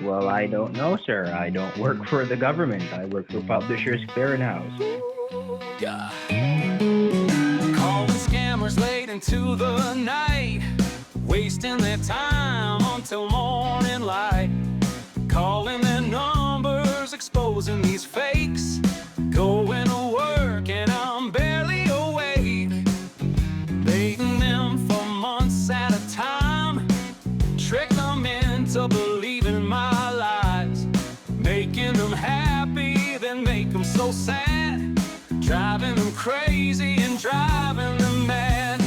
Well, I don't know, sir. I don't work for the government. I work for Publishers Clearinghouse. Yeah. Calling scammers late into the night, wasting their time until morning light. Calling their numbers, exposing these fakes. Going to work and I'm barely awake. Baiting them for months at a time. Trick them into believing my lies. Making them happy, then make them so sad. Driving them crazy and driving them mad.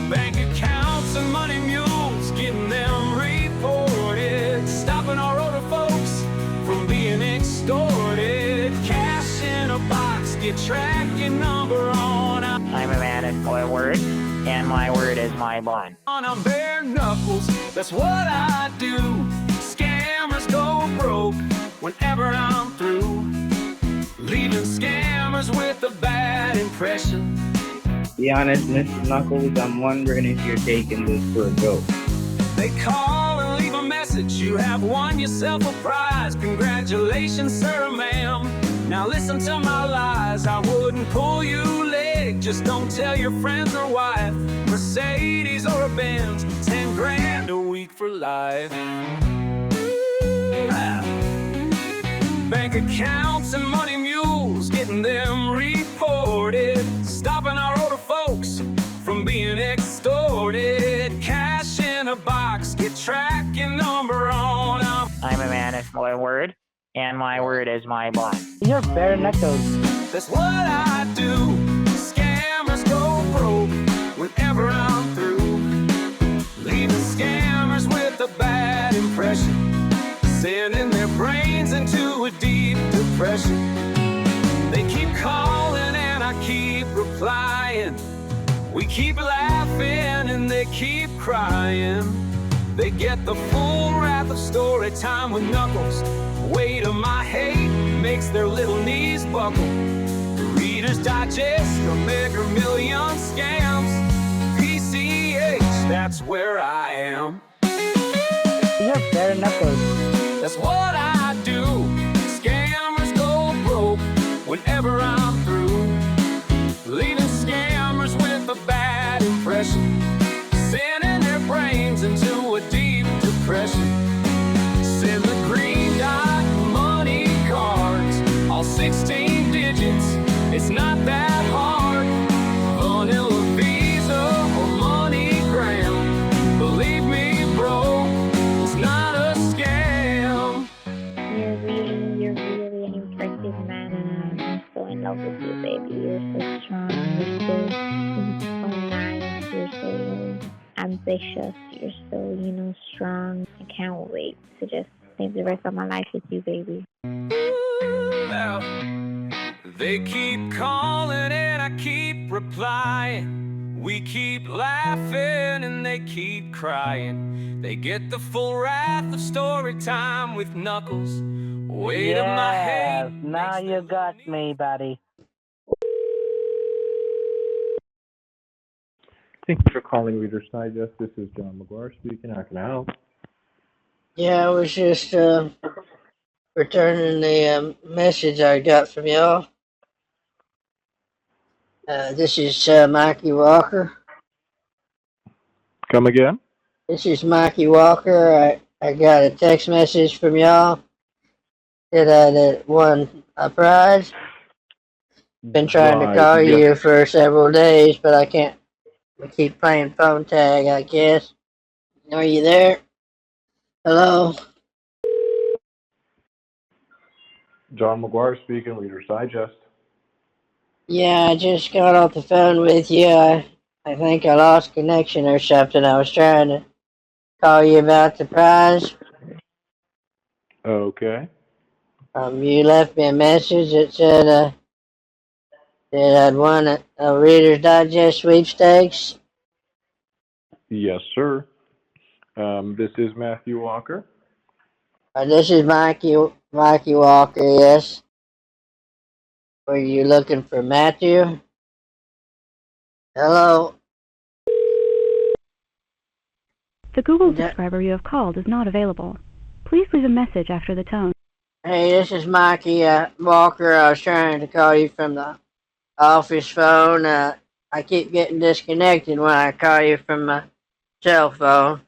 Bank accounts and money mules, getting them reported. Stopping our older folks from being extorted. Cash in a box, get tracking number on. I'm a man of my word, and my word is my bond. On bare knuckles, that's what I do. Scammers go broke whenever I'm through. Leaving scammers with a bad impression. Be honest, Mr. Knuckles, I'm wondering if you're taking this for a joke. They call and leave a message. You have won yourself a prize. Congratulations, sir, ma'am. Now listen to my lies. I wouldn't pull you leg. Just don't tell your friends or wife. Mercedes or a Benz, 10 grand a week for life. Bank accounts and money mules, getting them reported. Stopping our older folks from being extorted. Cash in a box, get tracking number on. I'm a man of my word, and my word is my bond. You're bare knuckles. That's what I do. Scammers go broke whenever I'm through. Leaving scammers with a bad impression. Sending their brains into a deep depression. They keep calling and I keep replying. We keep laughing and they keep crying. They get the full wrath of story time with Knuckles. Weight of my hate makes their little knees buckle. Reader's Digest, a Mega Million Scams. PCH, that's where I am. You're bare knuckles. That's what I do. Scammers go broke whenever I'm through. Leaving scammers with a bad impression. Sending their brains into a deep depression. Send the green dot money cards, all 16 digits. It's not that hard. Vanilla Visa or MoneyGram. Believe me, bro, it's not a scam. You're really an impressive man, and I'm so in love with you, baby. You're so strong, you're so nice, you're so ambitious, you're so, strong. I can't wait to just live the rest of my life with you, baby. Well, they keep calling and I keep replying. We keep laughing and they keep crying. They get the full wrath of story time with Knuckles. Weight of my head. Now you got me, buddy. Thank you for calling Reader's Digest. This is John McQuire speaking. How can I help? Yeah, I was just returning the message I got from y'all. This is Mikey Walker. Come again? This is Mikey Walker. I got a text message from y'all that won a prize. Been trying to call you for several days, but I can't. We keep playing phone tag, I guess. Are you there? Hello? John McQuire speaking, Reader's Digest. Yeah, I just got off the phone with you. I think I lost connection or something. I was trying to call you about the prize. Okay. You left me a message that said that I'd won a Reader's Digest sweepstakes. Yes, sir. This is Matthew Walker. This is Mikey Walker, yes. Were you looking for Matthew? Hello? The Google subscriber you have called is not available. Please leave a message after the tone. Hey, this is Mikey Walker. I was trying to call you from the office phone. I keep getting disconnected when I call you from my cell phone.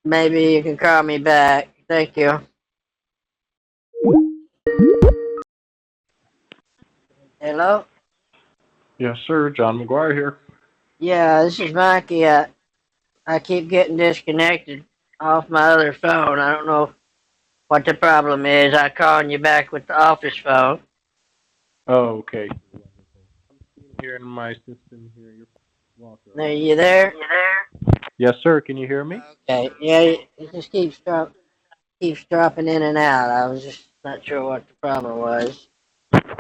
Maybe you can call me back. Thank you. Hello? Yes, sir. John McQuire here. Yeah, this is Mikey. I keep getting disconnected off my other phone. I don't know what the problem is. I'm calling you back with the office phone. Oh, okay. Here in my system here, you're Walker. Are you there? Yes, sir. Can you hear me? Okay. Yeah, it just keeps dropping in and out. I was just not sure what the problem was.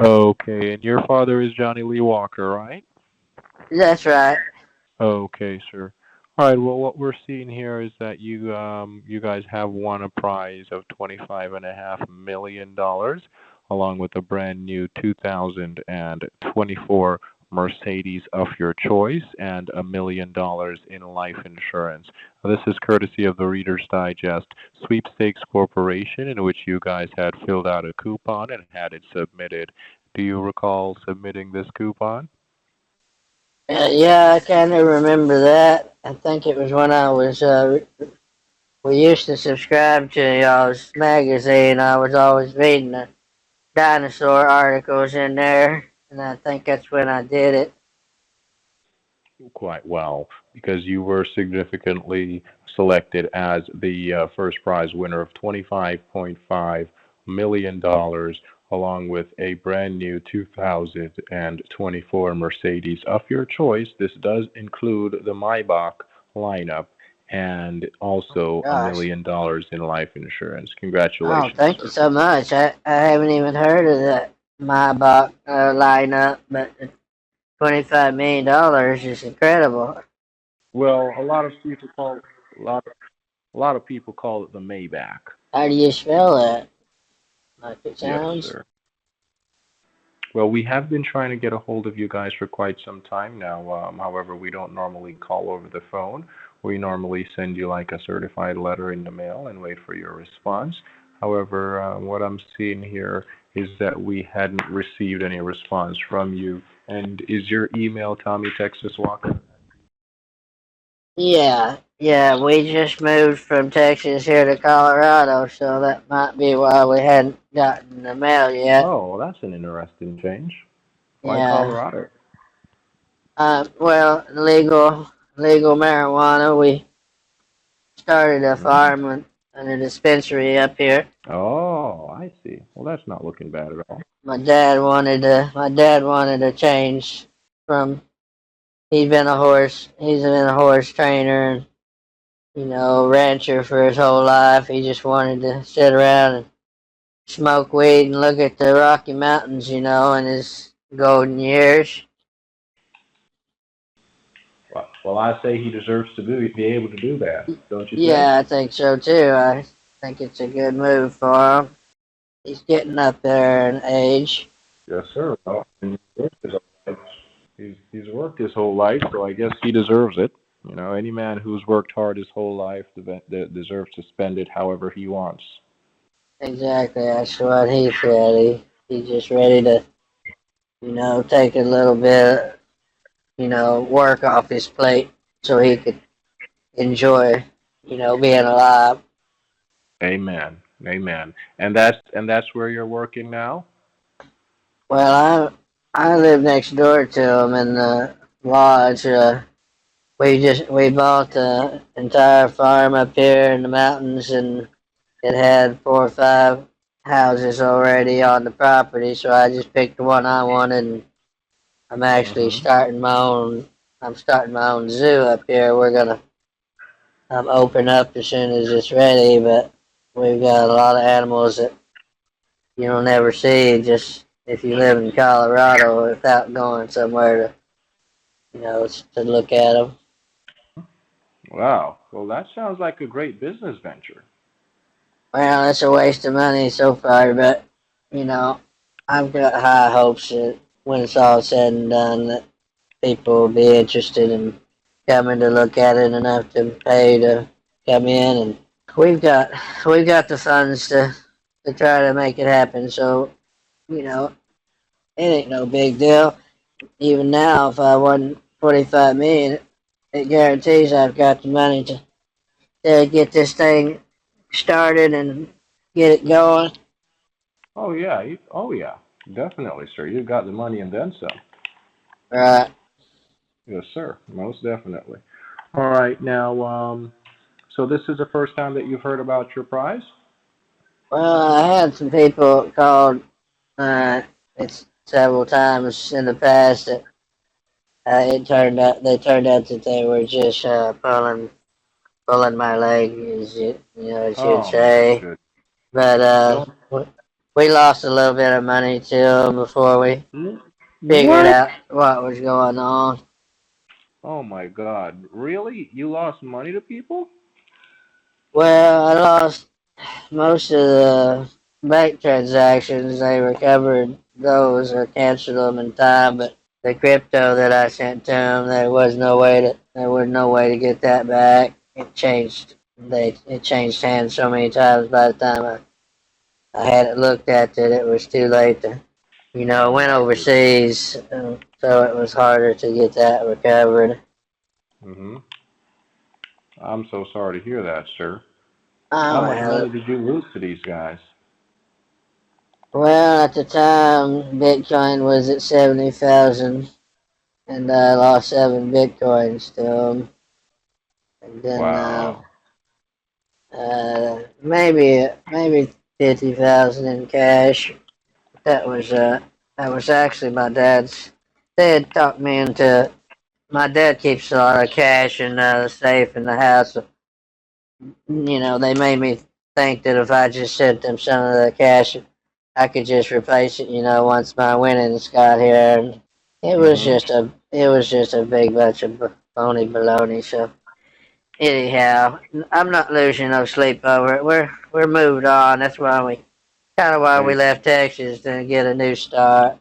Okay, and your father is Johnny Lee Walker, right? That's right. Okay, sir. All right. Well, what we're seeing here is that you guys have won a prize of $25.5 million, along with a brand new 2024 Mercedes of your choice and $1 million in life insurance. This is courtesy of the Reader's Digest Sweepstakes Corporation, in which you guys had filled out a coupon and had it submitted. Do you recall submitting this coupon? Yeah, I kind of remember that. I think it was when I was, we used to subscribe to y'all's magazine. I was always reading the dinosaur articles in there, and I think that's when I did it. Quite well, because you were significantly selected as the first prize winner of $25.5 million, along with a brand new 2024 Mercedes of your choice. This does include the Maybach lineup and also $1 million in life insurance. Congratulations. Oh, thank you so much. I haven't even heard of that Maybach lineup, but $25 million is incredible. Well, a lot of people call it, a lot of people call it the Maybach. How do you spell that? Like it sounds? Yes, sir. Well, we have been trying to get a hold of you guys for quite some time now. However, we don't normally call over the phone. We normally send you like a certified letter in the mail and wait for your response. However, what I'm seeing here is that we hadn't received any response from you. And is your email Tommy Texas Walker? Yeah, we just moved from Texas here to Colorado, so that might be why we hadn't gotten the mail yet. Oh, well, that's an interesting change. Why Yeah. Colorado? Well, legal marijuana. We started a farm and a dispensary up here. Oh, I see. Well, that's not looking bad at all. My dad wanted to change from. He's been a horse trainer and rancher for his whole life. He just wanted to sit around and smoke weed and look at the Rocky Mountains, in his golden years. Well, I say he deserves to be able to do that, don't you think? Yeah, I think so too. I think it's a good move for him. He's getting up there in age. Yes, sir. Well, he's worked his whole life, so I guess he deserves it. Any man who's worked hard his whole life deserves to spend it however he wants. Exactly, that's what he said. He's just ready to, take a little bit, work off his plate so he could enjoy, being alive. Amen. Amen. And that's where you're working now? Well, I live next door to him in the lodge. We bought the entire farm up here in the mountains, and it had 4 or 5 houses already on the property. So I just picked the one I wanted, and I'm actually starting my own. I'm starting my own zoo up here. We're gonna open up as soon as it's ready, but we've got a lot of animals that you'll never see just if you live in Colorado without going somewhere to look at them. Wow. Well, that sounds like a great business venture. Well, it's a waste of money so far, but I've got high hopes that when it's all said and done, that people will be interested in coming to look at it enough to pay to come in and we've got the funds to try to make it happen. So you know, it ain't no big deal. Even now, if I won 45 million, it guarantees I've got the money to get this thing started and get it going. Oh yeah, oh yeah, definitely, sir. You've got the money and then some. Right. Yes, sir. Most definitely. All right, now, so this is the first time that you've heard about your prize? Well, I had some people called it's several times in the past that they turned out that they were just pulling my leg, as you'd Oh my say. goodness. But Don't. we lost a little bit of money to them before we figured What? out what was going on. Oh my God. Really? You lost money to people? Well, I lost most of the bank transactions. They recovered those or canceled them in time, but the crypto that I sent to them, there was no way to get that back. It changed. It changed hands so many times by the time I had it looked at that it was too late to, it Oh went my goodness. overseas, so it was harder to get that recovered. Mm-hmm. I'm so sorry to hear that, sir. How Oh, much money well, did you lose to these guys? well, at the time, Bitcoin was at 70,000, and I lost 7 Bitcoins to them. And then Wow. maybe 50,000 in cash. That was actually my dad's. They had talked me into. My dad keeps a lot of cash in the safe in the house. So, they made me think that if I just sent them some of the cash, I could just replace it. Once my winnings got here, and Mm-hmm. it was just a big bunch of phony baloney. So anyhow, I'm not losing no sleep over it. We're moved on. That's why we And left Texas to get a new start.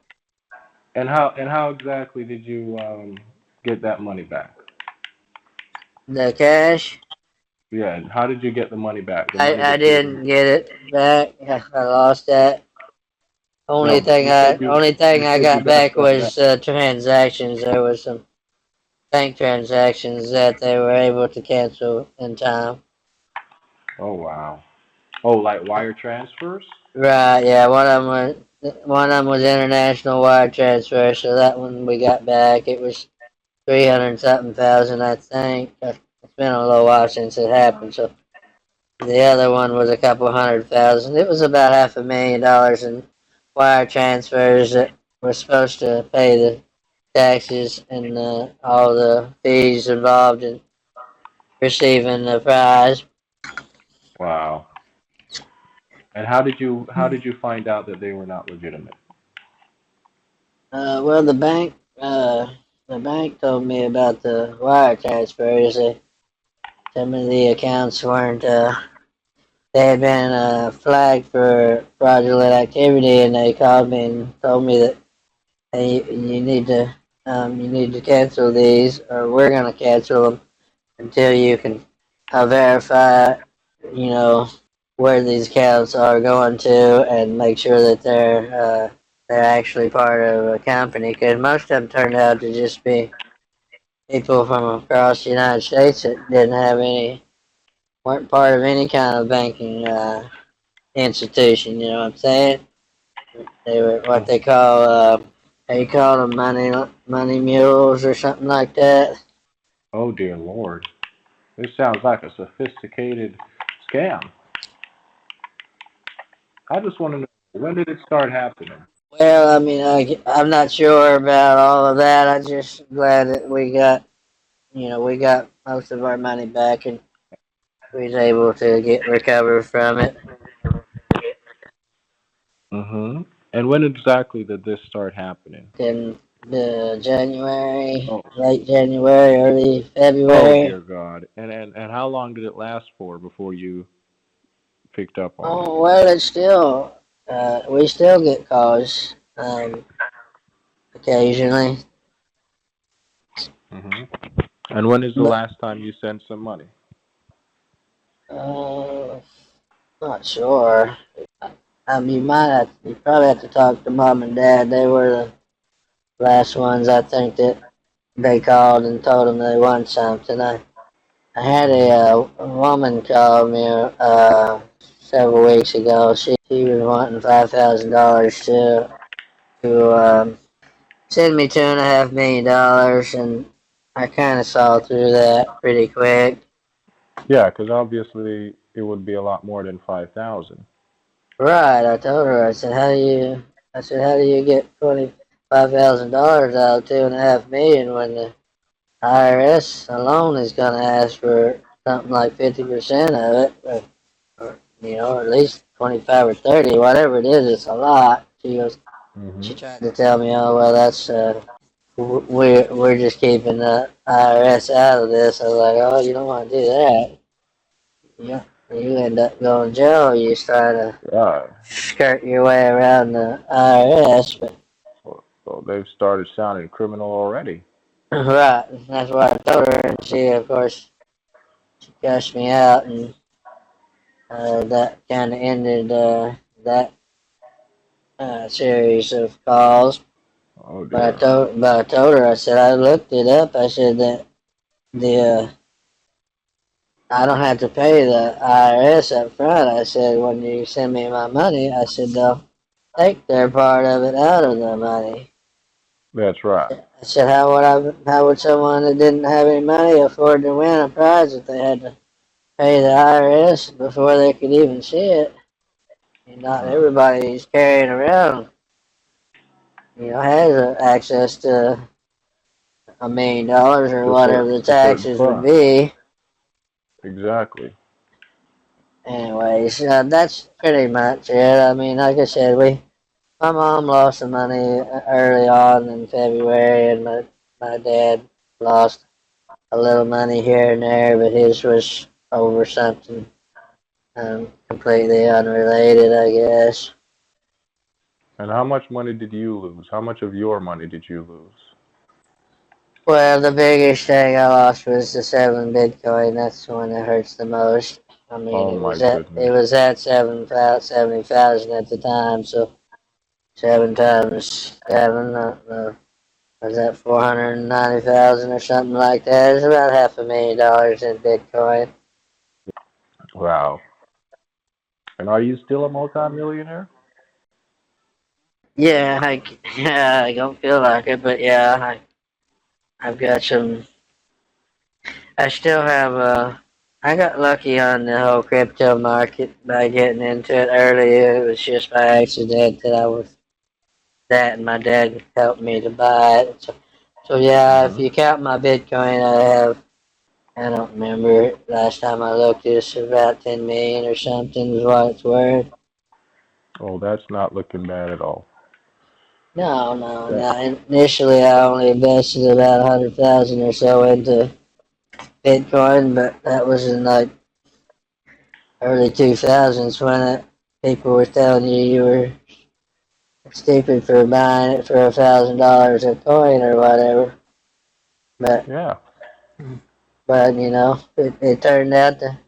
how exactly did you get that money back? The cash, Yeah, how did you get the money back? The money I that you didn't get it back. I lost that. no, but Only thing you I said you got got back some back. was transactions. There was some bank transactions that they were able to cancel in time. Oh wow. Oh, like wire transfers? Right, yeah. One of them was international wire transfer, so that one we got back. It was 300 something thousand, I think. It's been a little while since it happened, so the other one was a couple 100,000. It was about $500,000 in wire transfers that were supposed to pay the taxes and all the fees involved in receiving the prize. Wow. And how did you find out that they were not legitimate? Well, the bank told me about the wire transfers. Some of the accounts weren't. They had been flagged for fraudulent activity, and they called me and told me that, hey, you need to cancel these, or we're gonna cancel them until you can verify, you know, where these accounts are going to, and make sure that they're actually part of a company. Because most of them turned out to just be people from across the United States that weren't part of any kind of banking institution. You know what I'm saying? They were what Oh, they call them money mules or something like that. oh dear Lord. This sounds like a sophisticated scam. I just want to know, when did it start happening? Well, I mean, I'm not sure about all of that. I'm just glad that we got most of our money back and we was able to get recovered from it. Mm-hmm. And when exactly did this start happening? In the January, Oh, late January, early oh dear February. God. And how long did it last for before you picked up on it? Oh well, it's still we still get calls occasionally, Mm-hmm. And when is the but last time you sent some money? Not sure. You probably have to talk to mom and dad. They were the last ones I think that they called and told them they won something. I had a woman call me several weeks ago. She was wanting $5,000 to send me $2.5 million, and I kind of saw through that pretty quick. Yeah, because obviously it would be a lot more than 5,000. Right, I told her. I said, how do you get $25,000 out of $2.5 million when the IRS alone is going to ask for something like 50% of it, or at least 25 or 30, whatever it is. It's a lot. She tried to tell me, oh well, that's we're just keeping the IRS out of this. I was like, oh, you don't want to do that. Yeah, you end up going to jail. You try to Yeah. skirt your way around the IRS, but So they've started sounding criminal already. right, that's what I told her, and she, of course, she cussed me out, and that kind of ended that series of calls. Oh But dear. I told her, I said I looked it up. I said that the I don't have to pay the IRS up front. I said when you send me my money, I said they'll take their part of it out of the money. That's right. I said how would someone that didn't have any money afford to win a prize if they had to pay the IRS before they could even see it? And not everybody's carrying around, has access to $1 million or whatever the To certain taxes would funds. be. Exactly. Anyways, that's pretty much it. I mean, like I said, my mom lost some money early on in February, and my dad lost a little money here and there, but his was over something completely unrelated, I guess. And how much money did you lose? How much of your money did you lose? Well, the biggest thing I lost was the 7 Bitcoin. That's the one that hurts the most. I mean, Oh it my was at goodness. 70,000 at the time, so 7 times 7, was that 490,000 or something like that? It's about $500,000 in Bitcoin. Wow. And are you still a multimillionaire? Yeah, I don't feel like it, but yeah, I've got some. I still have I got lucky on the whole crypto market by getting into it early. It was just by accident that, and my dad helped me to buy it. So yeah, if Mm-hmm. you count my Bitcoin, I don't remember last time I looked. It's about 10 million or something is what it's worth. Oh, that's not looking bad at all. No, no, That, no. Initially, I only invested about 100,000 or so into Bitcoin, but that was in like early 2000s when people were telling you were stupid for buying it for $1,000 a coin or whatever. But yeah. it turned out that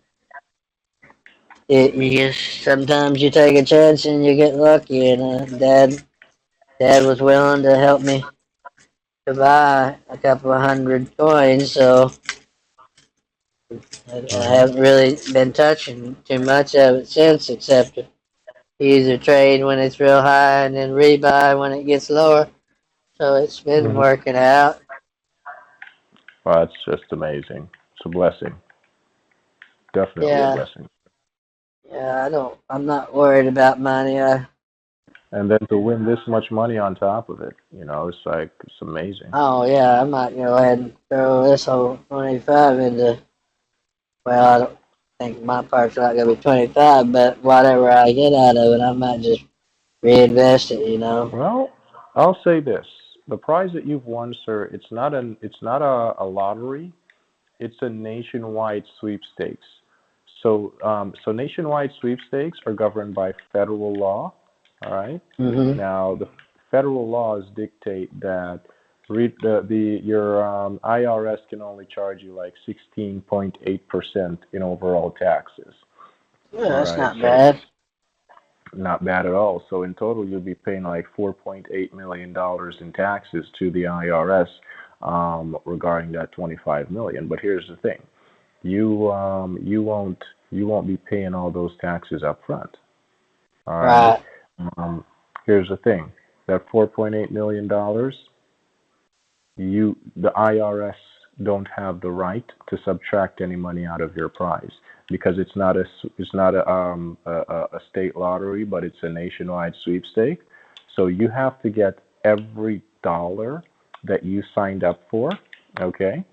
you just sometimes you take a chance and you get lucky. And dad was willing to help me to buy a couple of hundred coins, so I Mm-hmm. haven't really been touching too much of it since, except to either trade when it's real high and then rebuy when it gets lower. So it's been Mm-hmm. working out. Well, that's just amazing. It's a blessing. Definitely a Yeah, blessing. yeah. I'm not worried about money. And then to win this much money on top of it, it's amazing. Oh yeah, I might go ahead and throw this whole 25 into. Well, I don't think my part's not gonna be 25, but whatever I get out of it, I might just reinvest it. Well, I'll say this: the prize that you've won, sir, it's not a lottery. It's a nationwide sweepstakes. So nationwide sweepstakes are governed by federal law. All right. Mhm. Now, the federal laws dictate that Read your IRS can only charge you like 16.8% in overall taxes. Yeah, All that's right, not so bad. not bad at all. So in total, you'll be paying like $4.8 million in taxes to the IRS regarding that 25 million. But here's the thing: you won't be paying all those taxes up front. All right. Right. Um, Here's the thing: that $4.8 million, the IRS don't have the right to subtract any money out of your prize because it's not a state lottery, but it's a nationwide sweepstake. So you have to get every dollar that you signed up for, okay?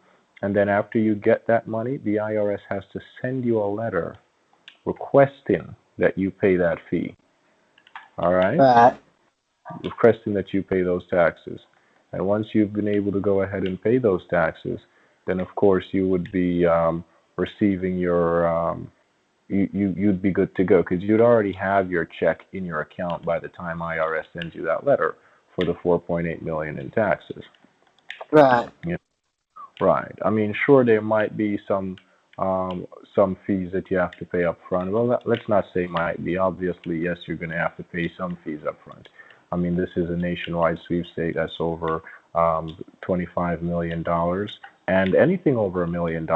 And then after you get that money, the IRS has to send you a letter requesting that you pay that fee. All right? Right. Requesting that you pay those taxes. And once you've been able to go ahead and pay those taxes, then of course you would be receiving you'd be good to go because you'd already have your check in your account by the time IRS sends you that letter for the 4.8 million in taxes. Right. Yeah. Right. I mean, sure, there might be some fees that you have to pay up front. Well, let's not say might be. Obviously, yes, you're going to have to pay some fees up front. I mean, this is a nationwide sweepstakes that's over $25 million, and anything over $1 million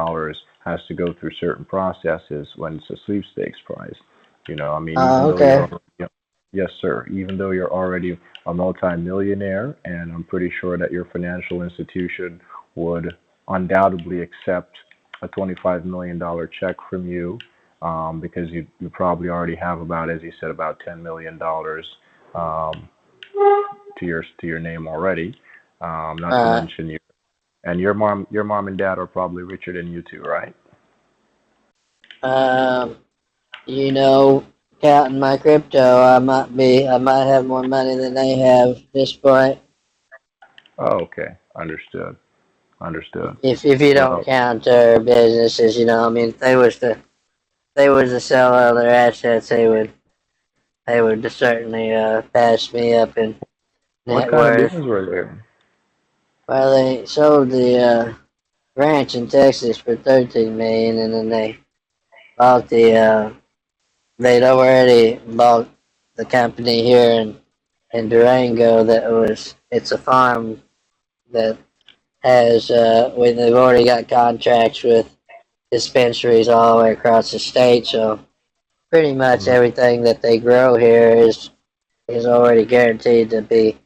has to go through certain processes when it's a sweepstakes prize. I mean, even though Okay. yes, sir, even though you're already a multimillionaire, and I'm pretty sure that your financial institution would undoubtedly accept a $25 million check from you because you probably already have about, as you said, about $10 million to your name already. Not to Right. mention your mom and dad are probably richer than you too, right? Um, counting my crypto, I might have more money than they have at this point. Oh, okay, understood. If you don't Well, count their businesses, I mean, if they was to sell all their assets, they would certainly pass me up in what net kind of worth. business were they? Well, they sold the ranch in Texas for 13 million, and then they bought they'd already bought the company here in Durango it's a farm that has they've already got contracts with dispensaries all the way across the state, so pretty much Mhm. everything that they grow here is already guaranteed to be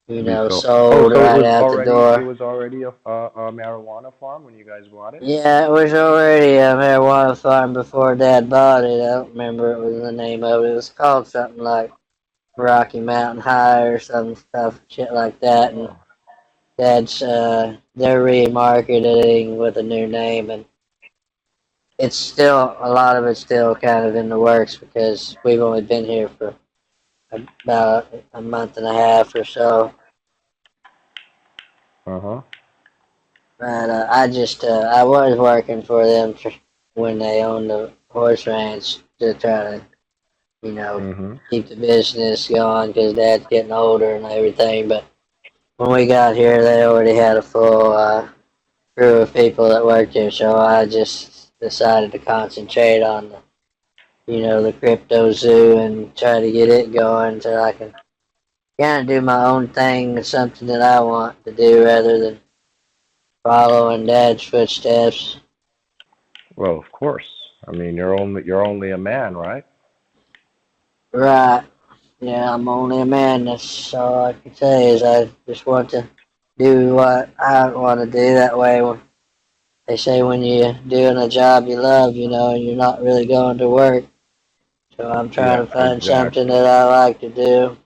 To be sold. Oh, sold so right out the it door. was already a marijuana farm when you guys bought it? Yeah, it was already a marijuana farm before Dad bought it. I don't remember what was the name of it. It was called something like Rocky Mountain High or some stuff, shit like that. And Oh. Dad's they're remarketing with a new name, and it's still a lot of it's still kind of in the works because we've only been here for about a month and a half or so. Uh-huh. But I was working for them when they owned the horse ranch to try to, Mhm. keep the business going because Dad's getting older and everything. But when we got here, they already had a full crew of people that worked here, so I just decided to concentrate on the crypto zoo and try to get it going so I can kind of do my own thing, something that I want to do rather than following Dad's footsteps. Well, of course. I mean, you're only a man, right? Right. Yeah, I'm only a man. That's all I can say is I just want to do what I want to do. That way, when they say when you're doing a job you love, and you're not really going to work. So I'm trying Yeah, to find something exactly. that I like to do.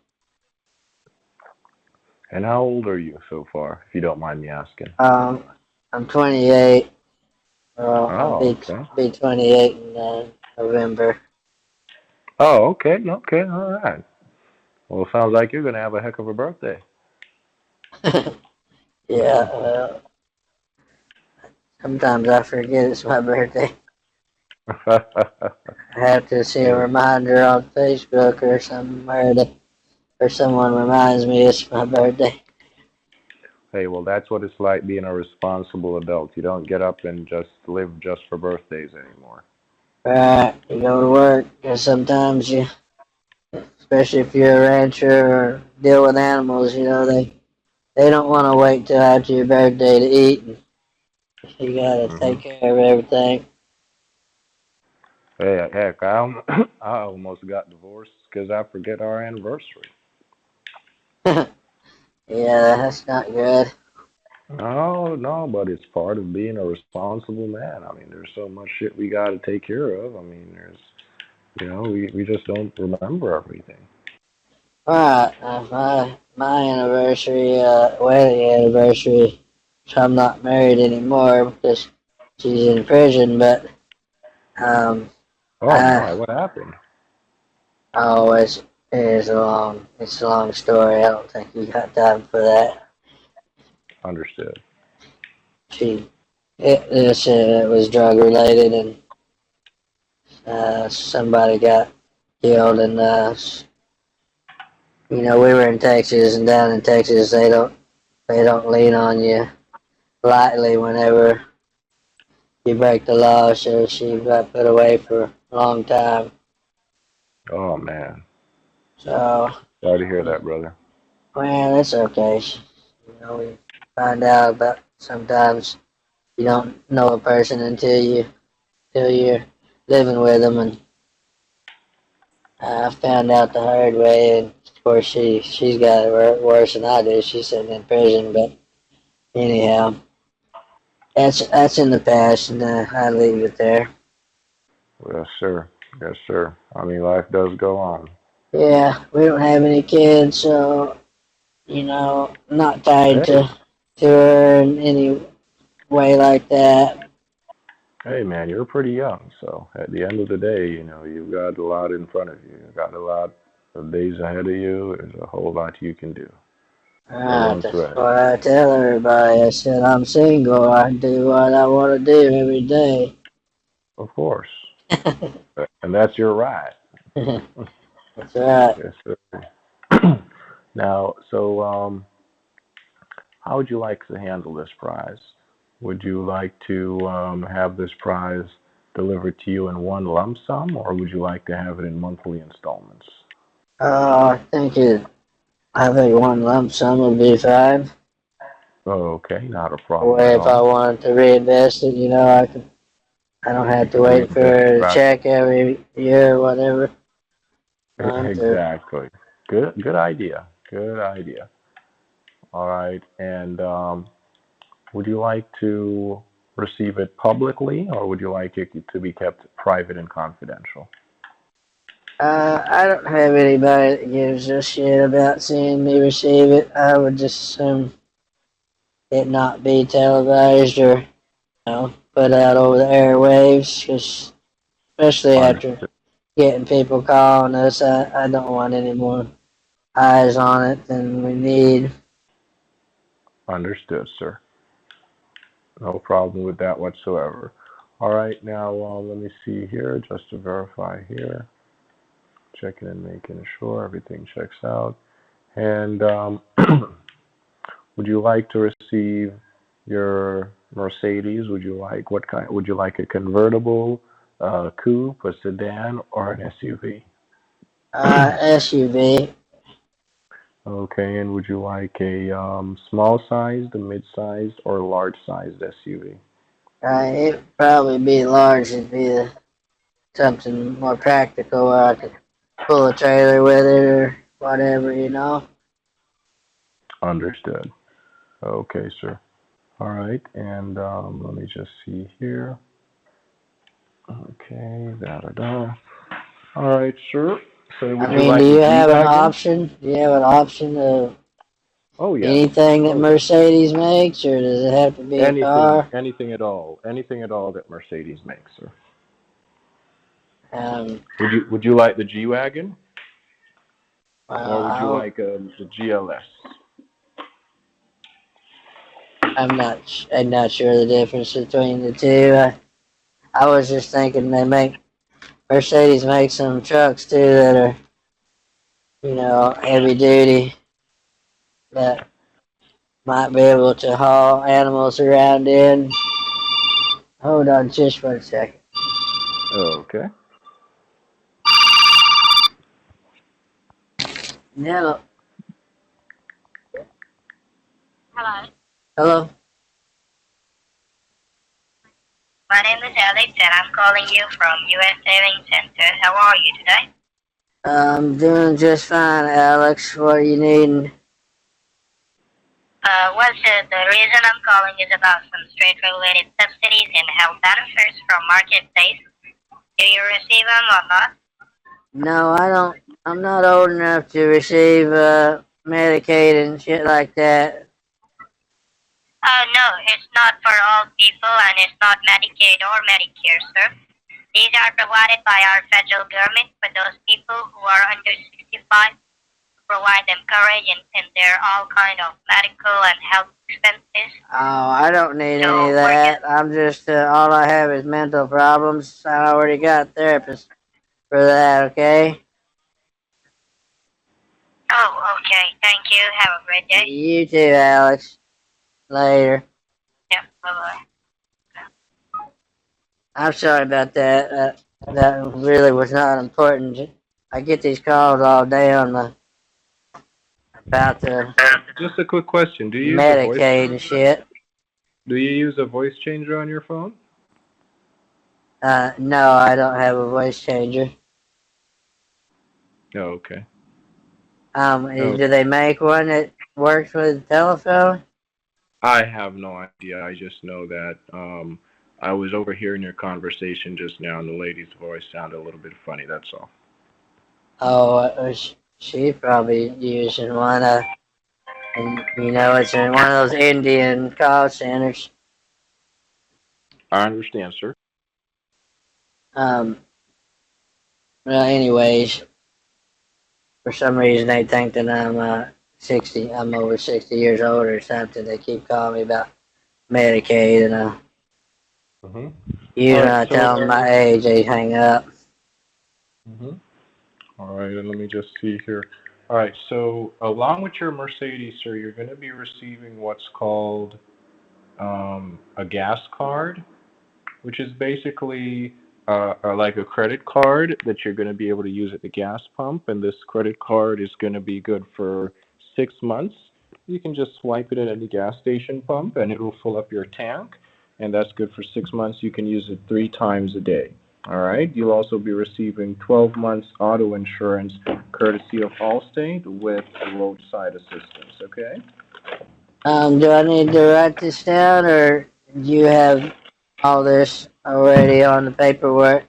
And how old are you so far, if you don't mind me asking? Um, I'm 28. Well, I'll Oh, okay. be 28 in November. Oh, okay, okay, all right. Well, it sounds like you're gonna have a heck of a birthday. Yeah. Sometimes I forget it's my birthday. I have to see a Yeah. reminder on Facebook or somewhere or someone reminds me it's my birthday. Hey, well, that's what it's like being a responsible adult. You don't get up and just live just for birthdays anymore. Right, you go to work, and sometimes you, especially if you're a rancher or deal with animals, they don't want to wait till after your birthday to eat. And you gotta Hmm. take care of everything. Hey, heck, I almost got divorced because I forget our anniversary. Yeah, that's not good. No, no, but it's part of being a responsible man. I mean, there's so much shit we got to take care of. I mean, we just don't remember everything. Alright, my anniversary, wedding anniversary, so I'm not married anymore because she's in prison, but um, Oh I my, what happened? always it's a long story. I don't think you got time for that. Understood. It was drug related, and somebody got killed, and we were in Texas, and down in Texas they don't lean on you lightly whenever you break the law. So she got put away for a long time. Oh man, So sorry to hear that, brother. man, it's okay. We find out about sometimes you don't know a person until you're living with them, and I found out the hard way, and of course she's got it worse than I do. She's sitting in prison, but anyhow, that's in the past, and I leave it there. Yes, sir. Yes, sir. I mean, life does go on. Yeah, we don't have any kids, so not tied Hey, to her in any way like that. hey, man, you're pretty young, so at the end of the day, you've got a lot in front of you. You've got a lot of days ahead of you. There's a whole lot you can do. So Right, don't that's sweat. what I tell everybody. I said I'm single. I do what I want to do every day. Of course. And that's your right. That's right. Yes, sir. Now, so how would you like to handle this prize? Would you like to have this prize delivered to you in one lump sum, or would you like to have it in monthly installments? I think one lump sum would be fine. Okay, not a problem Or at if I all. wanted to reinvest it, I don't You have to can wait for reinvest a back. check every year or whatever month. Or Exactly. Good idea. Good idea. All right. And would you like to receive it publicly, or would you like it to be kept private and confidential? I don't have anybody that gives a shit about seeing me receive it. I would just assume it not be televised or put out over the airwaves, because especially after Understood. getting people calling us, I don't want any more eyes on it than we need. Understood, sir. No problem with that whatsoever. All right, now let me see here, just to verify here. Checking and making sure everything checks out. And would you like to receive your Mercedes? Would you like what kind? Would you like a convertible, a coupe, a sedan, or an SUV? SUV. Okay, and would you like a small-sized, a mid-sized, or large-sized SUV? It'd probably be large. It'd be something more practical where I could pull a trailer with it or whatever. Understood. Okay, sir. All right, and let me just see here. Okay, da da da. All right, sir. So would I you mean, do like the you have an G-Wagon? option? Do you have an option of Oh yes. anything that Oh yes. Mercedes makes, or does it have to be a Anything, car? anything at all that Mercedes makes, sir. Um, Would you like the G-Wagon, or would you well, like the GLS? I'm not sure the difference between the two. I was just thinking Mercedes makes some trucks too that are heavy duty. That might be able to haul animals around in. Hold on just 1 second. Okay. No. Hello. Hello? My name is Alex, and I'm calling you from U.S. Savings Center. How are you today? I'm doing just fine, Alex. What are you needing? The reason I'm calling is about some state-related subsidies and health benefits from Marketplace. Do you receive them or not? No, I don't. I'm not old enough to receive Medicaid and shit like that. No, it's not for all people, and it's not Medicaid or Medicare, sir. These are provided by our federal government for those people who are under 65. Provide them coverage in their all kind of medical and health expenses. Oh, I don't need So any of that. I'm just, all I have is mental problems. I already got therapists for that, okay? Oh, okay. Thank you. Have a great day. You too, Alex. Later. Yeah, bye-bye. I'm sorry about that. That really was not important. I get these calls all day on the about the Just a quick question. Do you use a voice Medicaid and shit. Do you use a voice changer on your phone? No, I don't have a voice changer. Oh, okay. Do they make one that works with the telephone? I have no idea. I just know that I was overhearing your conversation just now, and the lady's voice sounded a little bit funny. That's all. Oh, she probably using one. And you know, it's in one of those Indian call centers. I understand, sir. Well, anyways, for some reason they think that I'm 60. I'm over 60 years old or something. They keep calling me about Medicaid, and usually I tell them my age, they hang up. All right, and let me just see here. All right, so along with your Mercedes, sir, you're going to be receiving what's called a gas card, which is basically like a credit card that you're going to be able to use at the gas pump, and this credit card is going to be good for 6 months. You can just swipe it at any gas station pump, and it will fill up your tank, and that's good for 6 months. You can use it 3 times a day. All right. You'll also be receiving 12 months auto insurance, courtesy of Allstate, with roadside assistance. Okay. Do I need to write this down, or do you have all this already on the paperwork?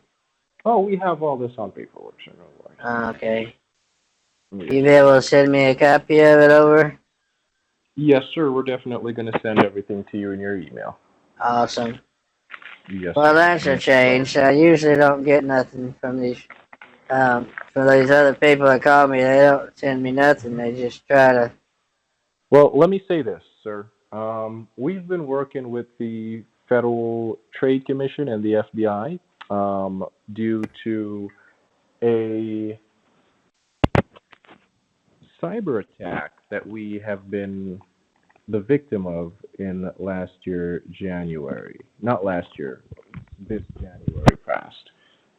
Oh, we have all this on paperwork, sir. No worries. Okay. You be able to send me a copy of it over? Yes, sir. We're definitely going to send everything to you in your email. Awesome. Yes. Well, that's a change. I usually don't get nothing from these other people that call me. They don't send me nothing. They just try to. Well, let me say this, sir. We've been working with the Federal Trade Commission and the FBI due to a cyber attack that we have been the victim of in last year, January. Not last year, this January past.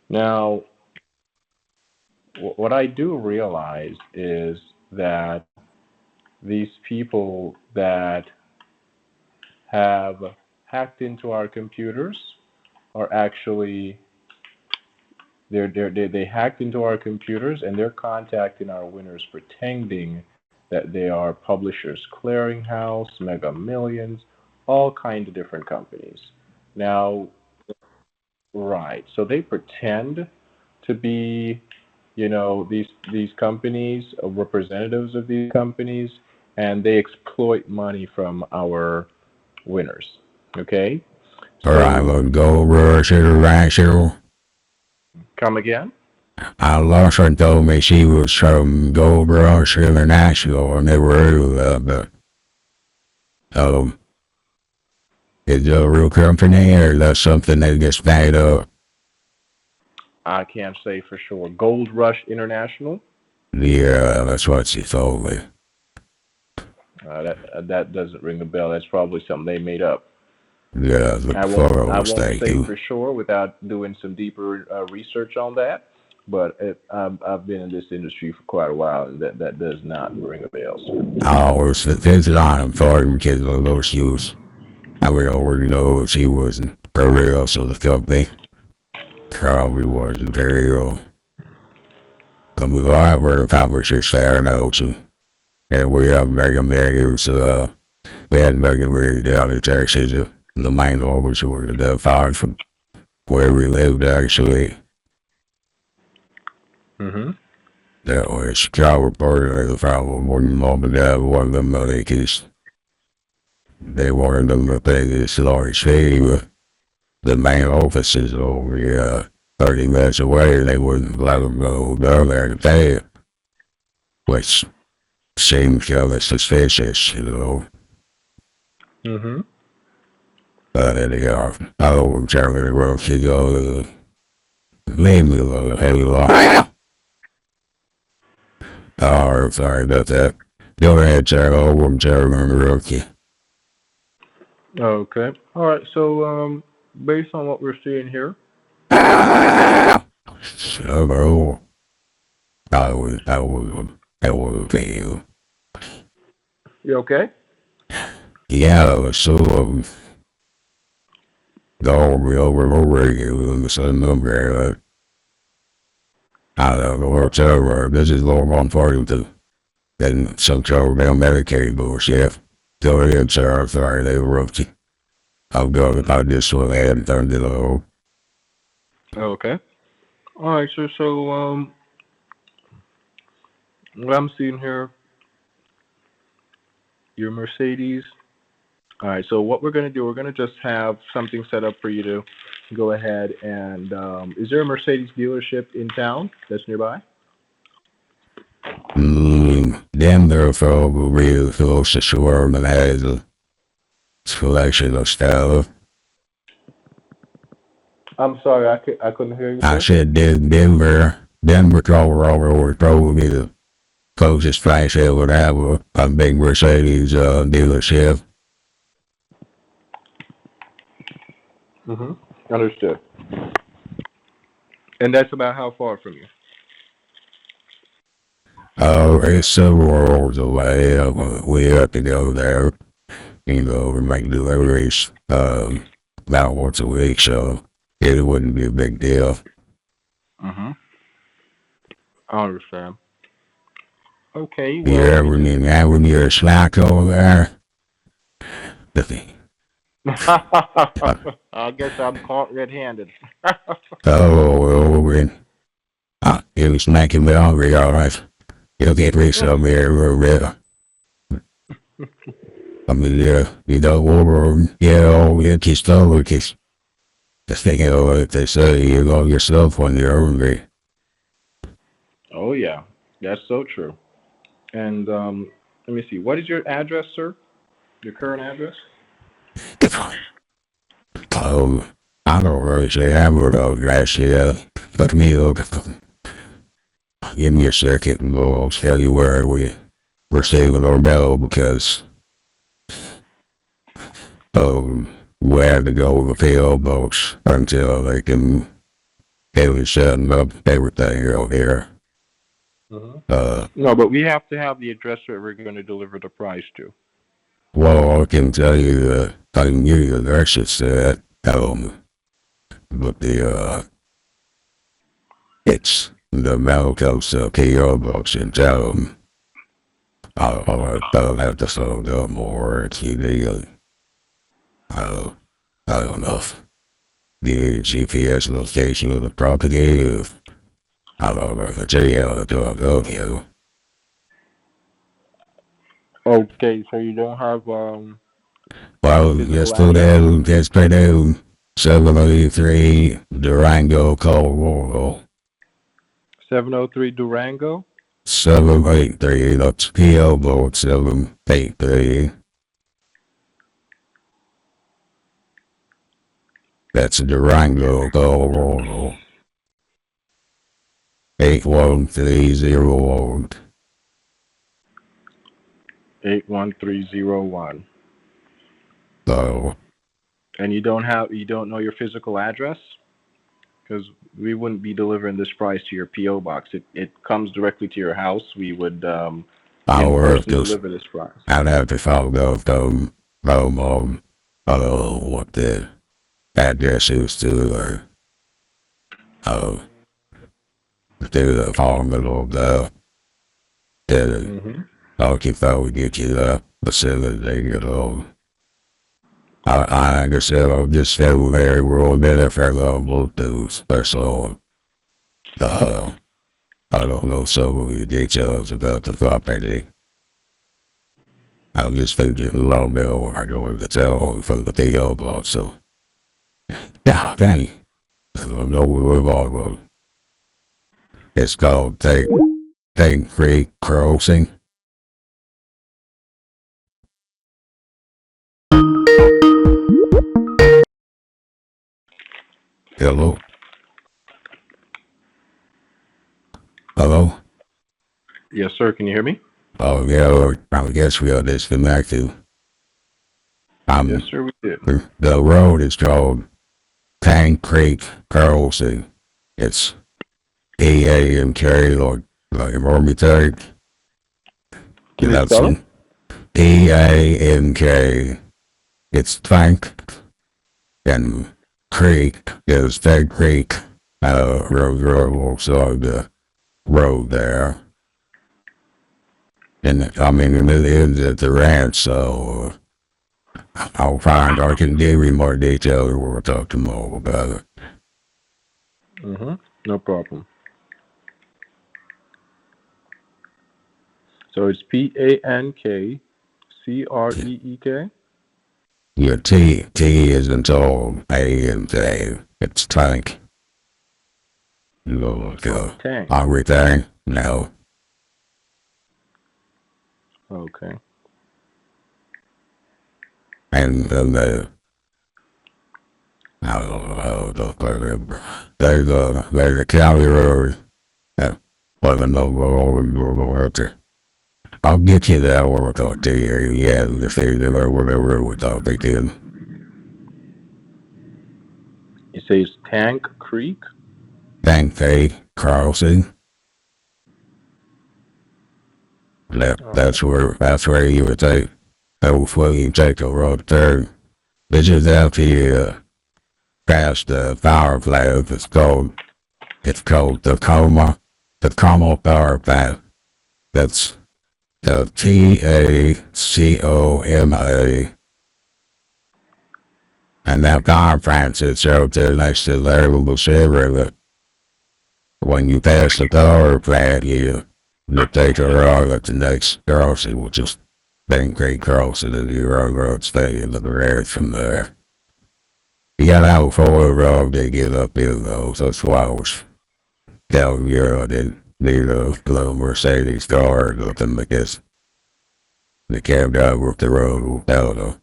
Now, what I do realize is that these people that have hacked into our computers are actually they hacked into our computers, and they're contacting our winners pretending that they are Publishers Clearinghouse, Mega Millions, all kinds of different companies. Now, right, so they pretend to be, you know, these companies, representatives of these companies, and they exploit money from our winners. Okay? Or I would go rush it around. Come again? Lawson told me she was from Gold Rush International, and they were is it a real company, or that's something that gets made up? I can't say for sure. Gold Rush International? Yeah, that's what she told me. That doesn't ring a bell. That's probably something they made up. Yeah, the I photos, won't thank say you. for sure without doing some deeper research on that. But I've been in this industry for quite a while, and that does not ring a bell, sir. Oh, it's a lot of foreign kids on those shoes. I would already know she wasn't for real, so the company probably wasn't very real. Come with our word publishers there now too. And we have mega mayors, we had mega mayors down in Texas, the main office were the far from where we lived actually. Mm-hmm. That was Chicago part of the problem when mom and dad wanted them money because they wanted them to pay this large fee. The main office is over 30 minutes away, and they wouldn't let them go down there to pay it, which seems kind of suspicious, you know. Mm-hmm. But anyhow, I don't tell me where to go. Leave me alone, heavy line. Oh, sorry about that. Go ahead, Sarah. I'm Sarah, I'm a rookie. Okay. All right. So based on what we're seeing here. So, I will pay you. You okay? Yeah, so, go over you in the same number. I don't know what's over. This is low on party to then some trouble down Medicaid bullshit. Go ahead, sir. Sorry, they were rookie. I'll go about this one and turn it over. Okay. All right, sir. So what I'm seeing here, your Mercedes. All right. So what we're gonna do, we're gonna just have something set up for you to go ahead and. Is there a Mercedes dealership in town that's nearby? Denver probably the closest one that has a selection of stuff. I'm sorry, I couldn't hear you. I Sir. said Denver, Colorado would probably be the closest place that would have a big Mercedes dealership. Mm-hmm. Understood. And that's about how far from you? It's several hours away. We have to go there. You know, we make deliveries about once a week, so it wouldn't be a big deal. Mm-hmm. I understand. Okay. You ever need a snack over there? I guess I'm caught red-handed. It was making me hungry, all right. You'll get me some here real bit. I mean, you know, you kiss over, kiss. Just thinking of what they say, you know yourself when you're hungry. Oh, yeah. That's so true. And let me see. What is your address, sir? Your current address? I don't really say have a address yet, but give me a second and I'll tell you where we're saving our bell because we have to go to the PO box until they can get setting up everything out here. Mm-hmm. No, but we have to have the address where we're going to deliver the prize to. Well, I can tell you I can give you the address that but it's the Malcolm's PO box in town. I'll have to phone up more if you need. I don't know if the GPS location of the property. I don't know if it's able to go to. Okay, so you don't have Well, just put in 703 Durango, Colorado. 703 Durango? 783, that's P.O. Box 783. That's Durango, Colorado. 81301. 81301. So, And you don't know your physical address? Because we wouldn't be delivering this price to your PO box. It comes directly to your house. We would in person deliver this price. I'd have to follow up what the address is to the formula of if I would get you the facility, I understand I'll just feel very real better for the special, I don't know so many details about the property. I'll just figure a little bit more I go to tell for the PO box, so. Yeah, Danny. I don't know where we're all. It's called Take Creek Crossing. Hello? Hello? Yes, sir. Can you hear me? Oh, yeah, I guess we are disconnected. Yes, sir, we did. The road is called Tank Creek Crossing. It's P-A-N-K, like Army Tank. Can you spell it? P-A-N-K. It's Tank. And Creek is Tank Creek. Road, so the road there. And I mean, it is at the ranch, so I can give you more details when we'll talk tomorrow about it. No problem. So it's P-A-N-K-C-R-E-E-K? Your T isn't all A and J. It's Tank. Look, Tank. everything? No. Okay. And then I don't know, there's a county road. Let me know over. I'll get you that when we talk to you. Yeah, if they do whatever we talk to you. It says Tank Creek? Tank Creek Crossing. That's where you would take. That's where you take a road through. This is after you past the power plant. It's called the Tacoma Power Plant. That's the Tacoma. And that power plant sits out there next to the Little River. When you pass the power plant, you take a road at the next crossing, which is Tank Creek Crossing, and you road stay in the road from there. You got out for a road to get up here, though, so that's why I was telling you I didn't need a little Mercedes car or nothing, because the cab driver up the road without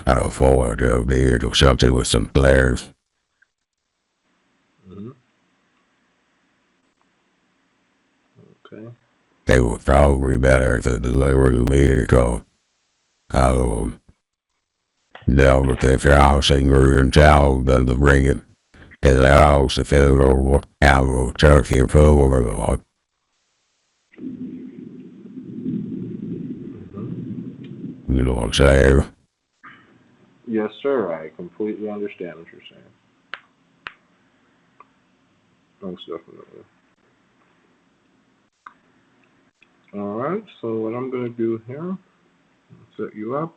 a Ford or beard or something with some flares. Okay. They would probably better to deliver the vehicle. But if your house ain't in town, then to bring it to the house if it'll have a turkey or food or what. You know what I'm saying? Yes, sir. I completely understand what you're saying. Most definitely. All right. So what I'm going to do here, set you up.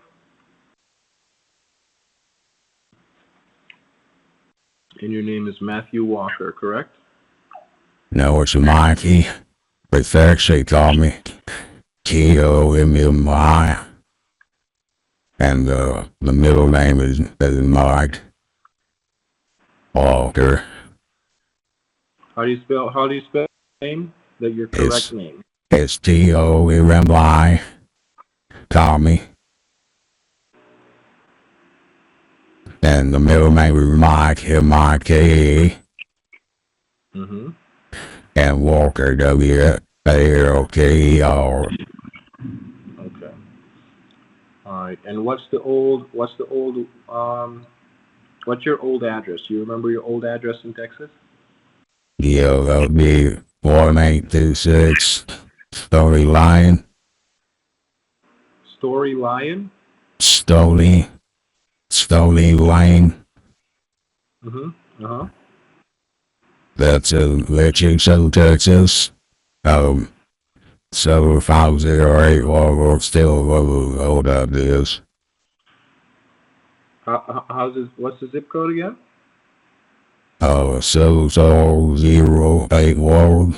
And your name is Matthew Walker, correct? No, it's Mikey. But first they call me T-O-M-M-Y. And the middle name is Mike Walker. How do you spell name? That your correct name? It's T-O-M-M-Y. Tommy. And the middle name is Mike, M-I-K-E. And Walker, W-A-L-K-E-R. All right. And what's your old address? You remember your old address in Texas? Yeah, that'll be 4826 Stony Lion. Story Lion? Stony Lane. Mm-hmm. Uh-huh. That's in Richardson, Texas. 75081 or still what old that is. What's the zip code again? 77081.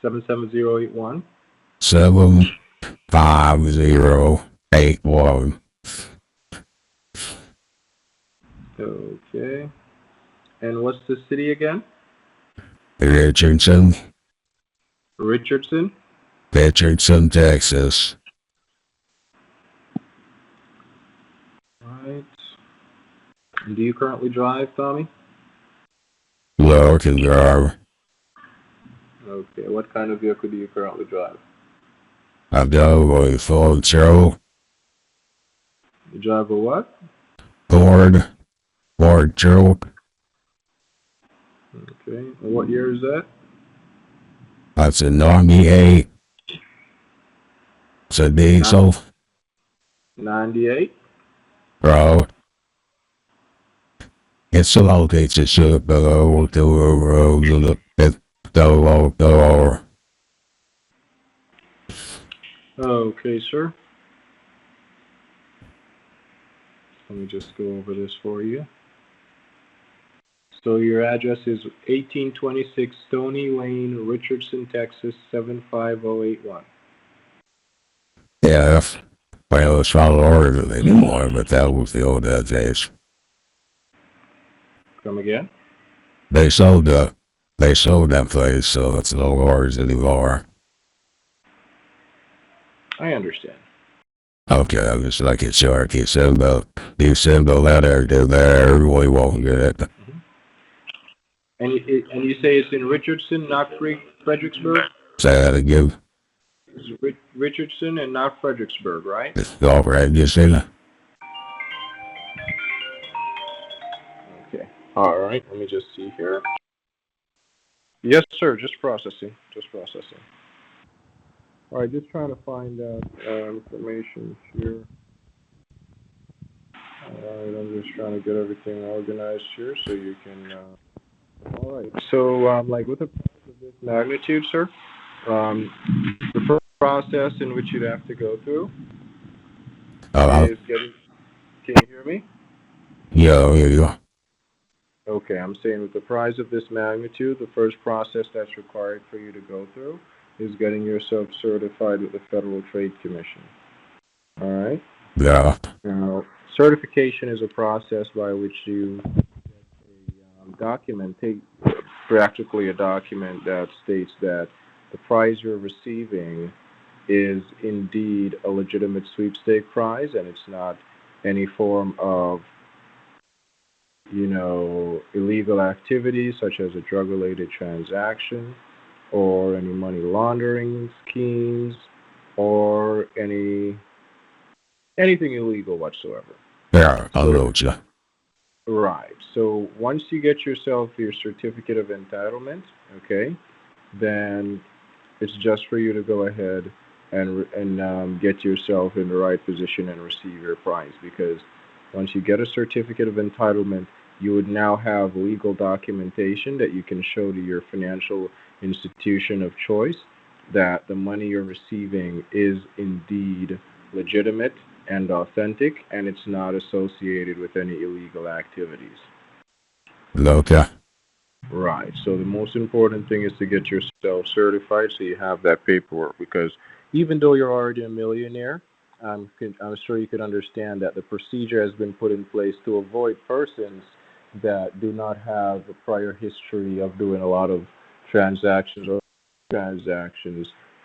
77081. 75081. Okay. And what's the city again? Richardson, Texas. Right. And do you currently drive, Tommy? Working driver. Okay. What kind of vehicle do you currently drive? I go a Ford truck. You drive a what? Ford truck. Okay. And what year is that? That's a 98. It's a diesel. 98? Bro. It's a low pitch of shit below the road in the low door. Okay, sir. Let me just go over this for you. So your address is 1826 Stony Lane, Richardson, Texas, 75081. Yeah, well, it's not ordered anymore, but that was the old days. Come again? They sold that place, so it's no orders anymore. I understand. Okay, I was like it's short. You send the letter to there, we won't get it. And you say it's in Richardson, not Fredericksburg? Say that again. It's Richardson and not Fredericksburg, right? It's all right, you see that? Okay. All right. Let me just see here. Yes, sir. Just processing. All right. Just trying to find out information here. All right. I'm just trying to get everything organized here so you can. All right. So, like with a price of this magnitude, sir, the first process in which you'd have to go through is getting. Can you hear me? Yeah. Okay, I'm saying with the price of this magnitude, the first process that's required for you to go through is getting yourself certified with the Federal Trade Commission. All right? Yeah. Now, certification is a process by which you get a document, practically a document that states that the prize you're receiving is indeed a legitimate sweepstake prize and it's not any form of illegal activities such as a drug-related transaction or any money laundering schemes or anything illegal whatsoever. Yeah, I know you. Right. So once you get yourself your certificate of entitlement, okay, then it's just for you to go ahead and get yourself in the right position and receive your prize, because once you get a certificate of entitlement, you would now have legal documentation that you can show to your financial institution of choice that the money you're receiving is indeed legitimate and authentic, and it's not associated with any illegal activities. Okay. Right. So the most important thing is to get yourself certified so you have that paperwork, because even though you're already a millionaire, I'm sure you could understand that the procedure has been put in place to avoid persons that do not have a prior history of doing a lot of transactions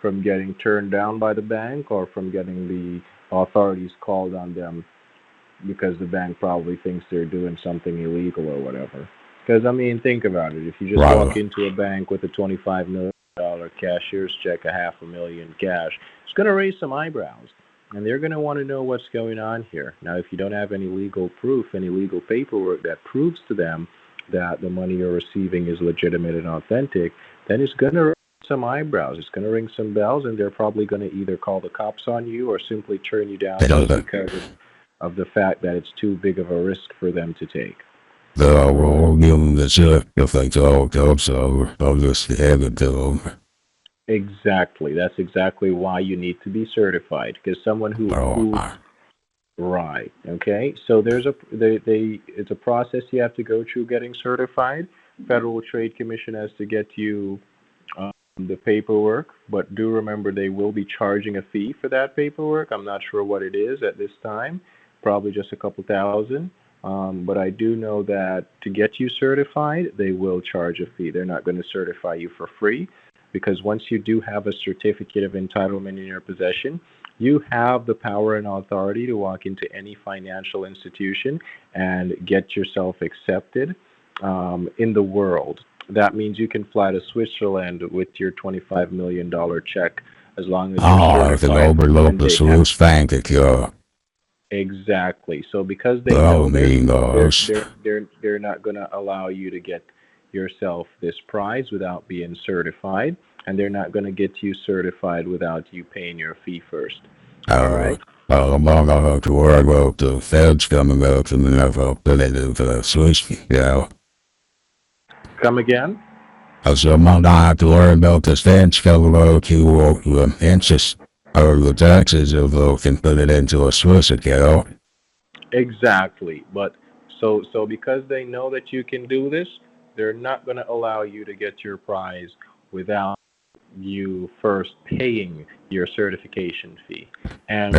from getting turned down by the bank or from getting the authorities called on them because the bank probably thinks they're doing something illegal or whatever. Because, I mean, think about it. If you just walk into a bank with a $25 million cashier's check, $500,000 cash, it's going to raise some eyebrows. And they're going to want to know what's going on here. Now, if you don't have any legal proof, any legal paperwork that proves to them that the money you're receiving is legitimate and authentic, then it's going to raise some eyebrows. It's going to ring some bells, and they're probably going to either call the cops on you or simply turn you down just because of the fact that it's too big of a risk for them to take. The will give them the shit if they talk to so I'll just have it to them. Exactly. That's exactly why you need to be certified, because someone who right. Okay. So there's it's a process you have to go through getting certified. Federal Trade Commission has to get you the paperwork, but do remember they will be charging a fee for that paperwork. I'm not sure what it is at this time. Probably just a couple thousand. But I do know that to get you certified, they will charge a fee. They're not going to certify you for free, because once you do have a certificate of entitlement in your possession, you have the power and authority to walk into any financial institution and get yourself accepted in the world. That means you can fly to Switzerland with your $25 million check as long as you're certified. I can overlook the Swiss bank account. Exactly. So because they know they're not going to allow you to get yourself this prize without being certified, and they're not going to get you certified without you paying your fee first. All right. I'm not going to worry about the feds coming out and then I'll put it into the Swiss. Yeah. Come again? So I'm not going to have to worry about the feds coming out to interest or the taxes if they can put it into a Swiss account. Exactly. But so because they know that you can do this, they're not going to allow you to get your prize without you first paying your certification fee. And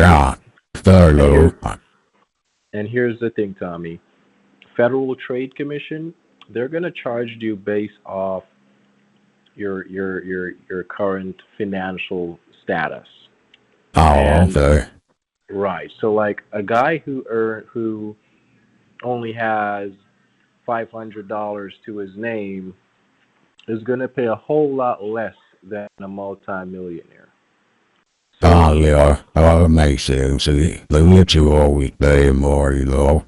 and here's the thing, Tommy. Federal Trade Commission, they're going to charge you based off your current financial status. Okay. Right. So like a guy who only has $500 to his name is going to pay a whole lot less than a multimillionaire. So, yeah, that makes sense. They let you always pay more, you know.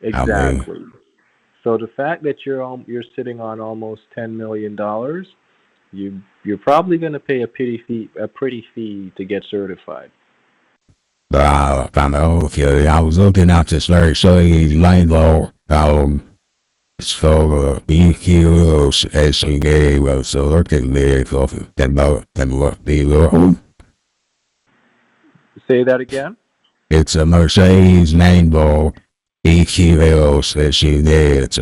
Exactly. So the fact that you're sitting on almost $10 million, you're probably going to pay a pretty fee to get certified. I know. Okay, I was looking at this very silly line it's called BQOS as a game, so look at me and what the Say that again? It's a Mercedes Rainbow EQLs as you did.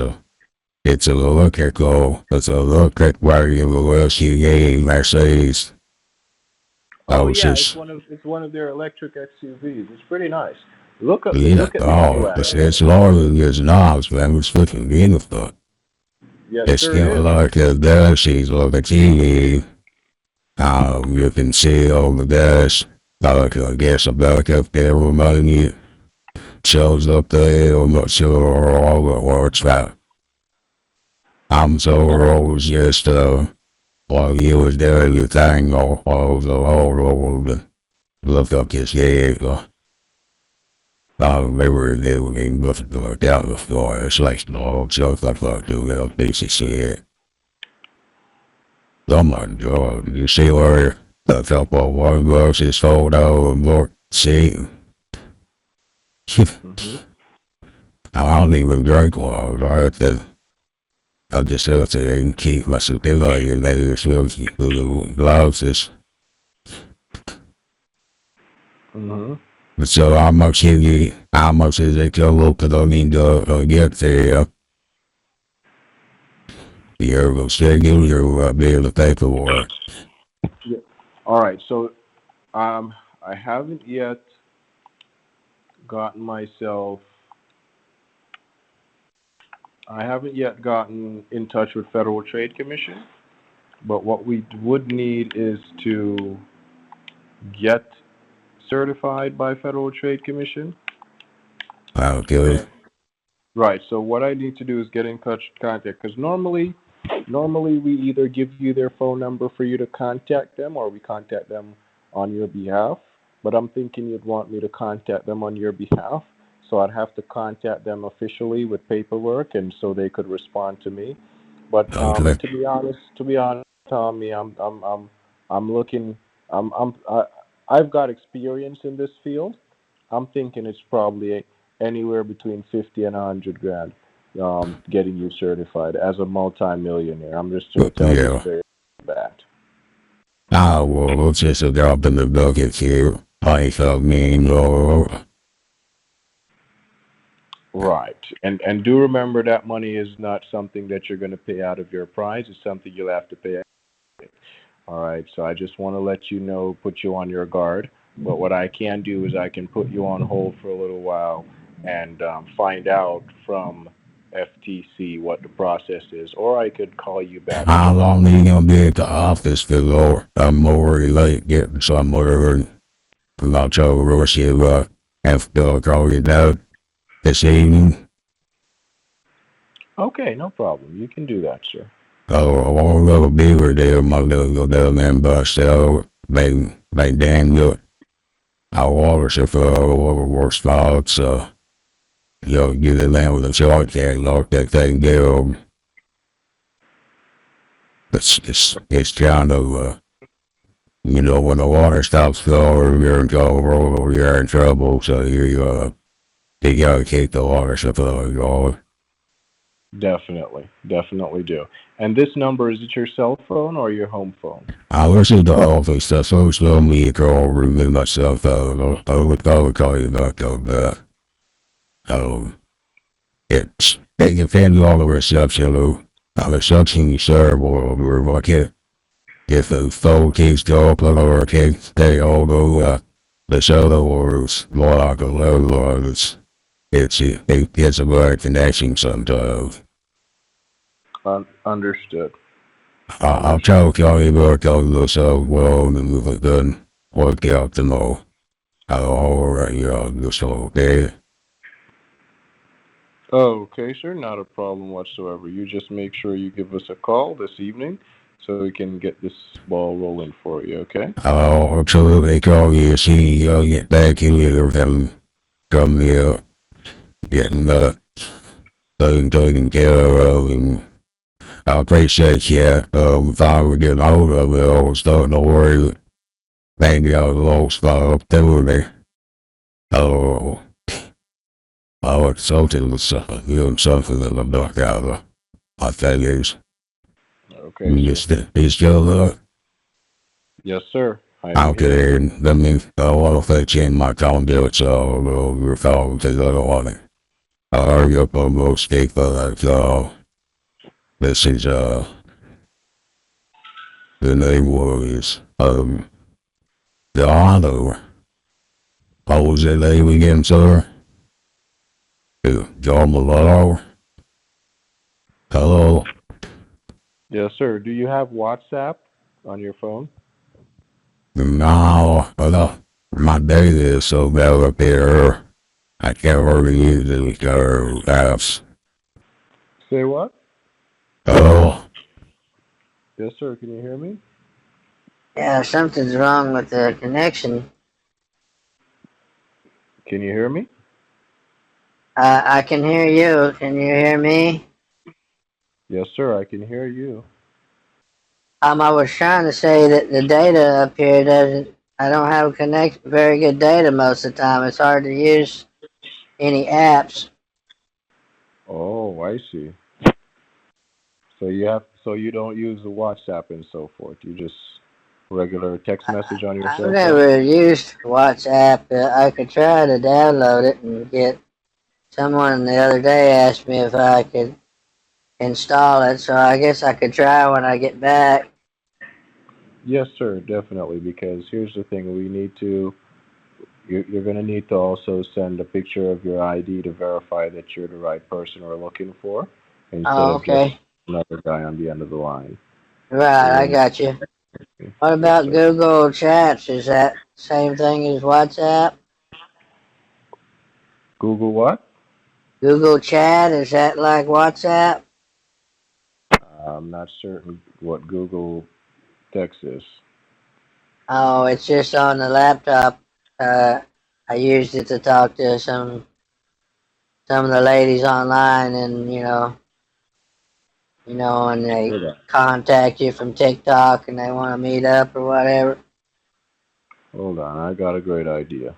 It's a electrical. It's a electric variable SUV Mercedes. Oh yeah, it's one of their electric SUVs. It's pretty nice. Look at it's larger as knobs, man. It's fucking beautiful. Yes, it's like the dashes of the TV. You can see all the dash. I guess about up there reminding you. Shows up there, I'm not sure all the words out. I'm so always just while you was there, you thing all the whole road. Look up his head. I remember they were getting nothing to down the floor. It's like no, just like do little basic shit. Someone, you see where the couple one was his photo and look, see. I don't even drink water. I just have to keep my stability and let it swim through the glasses. So how much is it to look at to get there? You're going to say you'll be able to pay for it. Yeah. All right, so I haven't yet gotten in touch with Federal Trade Commission, but what we would need is to get certified by Federal Trade Commission. Okay. Right, so what I need to do is get in contact, because normally we either give you their phone number for you to contact them, or we contact them on your behalf. but I'm thinking you'd want me to contact them on your behalf. So I'd have to contact them officially with paperwork, and so they could respond to me. But Okay. to be honest, Tommy, I'm looking, I've got experience in this field. I'm thinking it's probably anywhere between 50 and 100 grand, getting you certified as a multi-millionaire. I'm just to But tell you yeah. straight that. Ah, well, it's just a drop in the bucket here. I felt mean, or Right. And do remember that money is not something that you're going to pay out of your prize. It's something you'll have to pay. All right. So I just want to let you know, put you on your guard. But what I can do is I can put you on hold for a little while and find out from FTC what the process is, or I could call you back how again. long are you gonna be at the office for, Lord? I'm already late getting somewhere, and about to rush you, have to call you down this evening. Okay, no problem. You can do that, sir. Oh, our little beaver there, my little down there, but so, they damn good. Our waters are for our worst fault, so, get it down with a short there, lock that thing down. It's kind of, when the water stops flowing, you're in trouble, you're in trouble, so you gotta keep the water supply going. Definitely do. And this number, is it your cell phone or your home phone? I was in the office, that's so slow me to call room myself out. I would call you back on that. It depends on the reception, though. The reception is terrible over like it. If the phone keeps going or it can't stay over, the cellular was more like a low it gets a bad connection sometimes. Understood. I'll Understood. try to call you back on the cell phone and if it doesn't work out tomorrow. I'll already just okay. Oh, okay, sir. Not a problem whatsoever. You just make sure you give us a call this evening so we can get this ball rolling for you, okay? I'll absolutely call you, see you get back here and come here, getting the thing taken care of, and I appreciate you. If I were getting hold of it, I was starting to worry that maybe I was lost my opportunity. Oh, I was something with doing something in the dark hour. I think Okay, sir. it's still up. Yes, sir. I am here. Okay, let me, I want to fetch in my conduit so we'll follow to the other one. I'll hurry up on most people like, this is, the name was, the honor. What was the name again, sir? John McQuire. Hello? Yes, sir. Do you have WhatsApp on your phone? No, my data is so bad up here, I can't really use these apps. Say what? Hello? Yes, sir. Can you hear me? Yeah, something's wrong with the connection. Can you hear me? I can hear you. Can you hear me? Yes, sir. I can hear you. I was trying to say that the data up here doesn't. I don't have very good data most of the time. It's hard to use any apps. Oh, I see. So you don't use the WhatsApp and so forth. You just regular text message on your I've cell phone? never used WhatsApp. I could try to download it and get. Someone the other day asked me if I could install it, so I guess I could try when I get back. Yes, sir, definitely. Because here's the thing: you're going to need to also send a picture of your ID to verify that you're the right person we're looking for, instead Oh, of just okay. another guy on the end of the line. So Right, you'll I need. got you. What Yes, about sir. Google Chats? Is that same thing as WhatsApp? Google what? Google Chat, is that like WhatsApp? I'm not certain what Google Text is. Oh, it's just on the laptop. I used it to talk to some of the ladies online, and and they Hold on. contact you from TikTok and they want to meet up or whatever. Hold on. I got a great idea.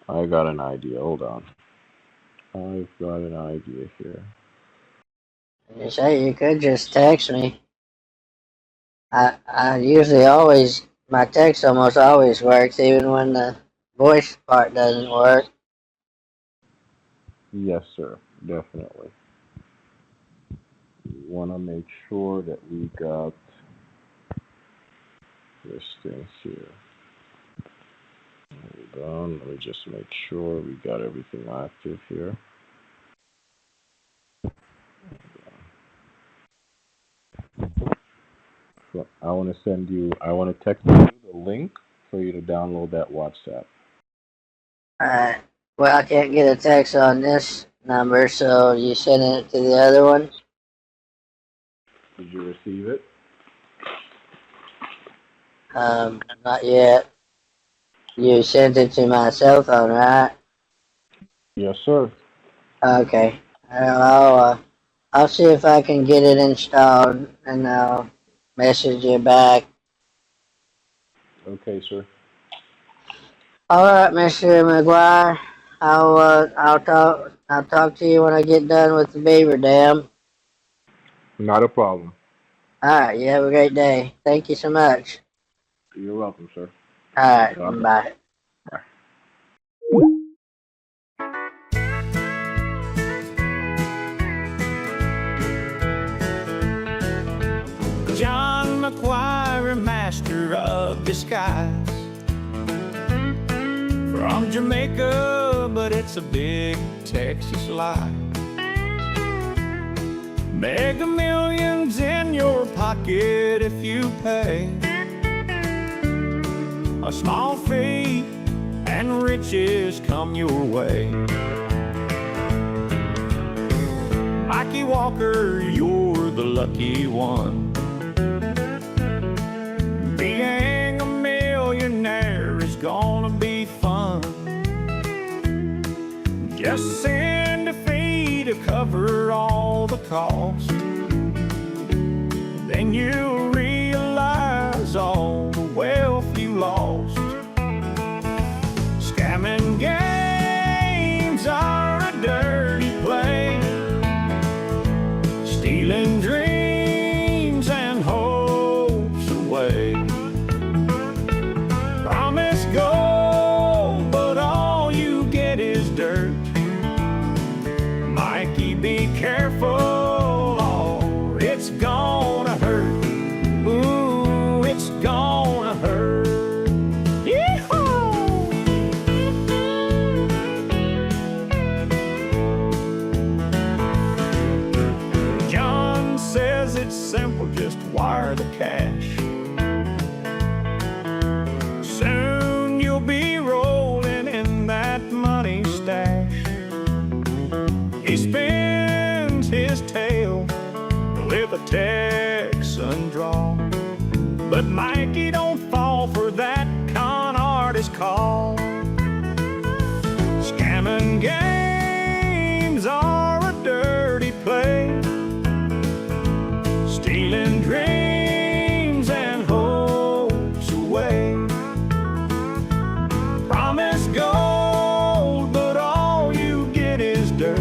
I got an idea. Hold on. I've got an idea here. You say you could just text me. I usually always, my text almost always works, even when the voice part doesn't work. Yes, sir. Definitely. We want to make sure that we got this thing here. Hold on. Let me just make sure we got everything active here. So I want to text you the link for you to download that WhatsApp. Alright. Well, I can't get a text on this number, so you sending it to the other one? Did you receive it? Not yet. You sent it to my cell phone, right? Yes, sir. Okay. I'll see if I can get it installed, and I'll message you back. Okay, sir. All right, Mr. McGuire. I'll talk to you when I get done with the beaver dam. Not a problem. All right. You have a great day. Thank you so much. You're welcome, sir. All right. Okay. Bye. Bye. John McQuire, master of disguise. From Jamaica, but it's a big Texas lie. Mega millions in your pocket if you pay a small fee, and riches come your way. Mikey Walker, you're the lucky one. Being a millionaire is gonna be fun. Just send a fee to cover all the costs. Then you'll realize all the wealth you lost. Scamming games are a dirty play. Stealing dreams and hopes away. Promise gold, but all you get is dirt. Mikey, be careful, or it's gonna hurt. Ooh, it's gonna hurt. Yee-haw! John says it's simple, just wire the cash. Soon you'll be rolling in that money stash. He spins his tail with a Texan drawl. But Mikey, don't fall for that con artist call. Scamming games are a dirty play. Stealing dreams and hopes away. Promise gold, but all you get is dirt.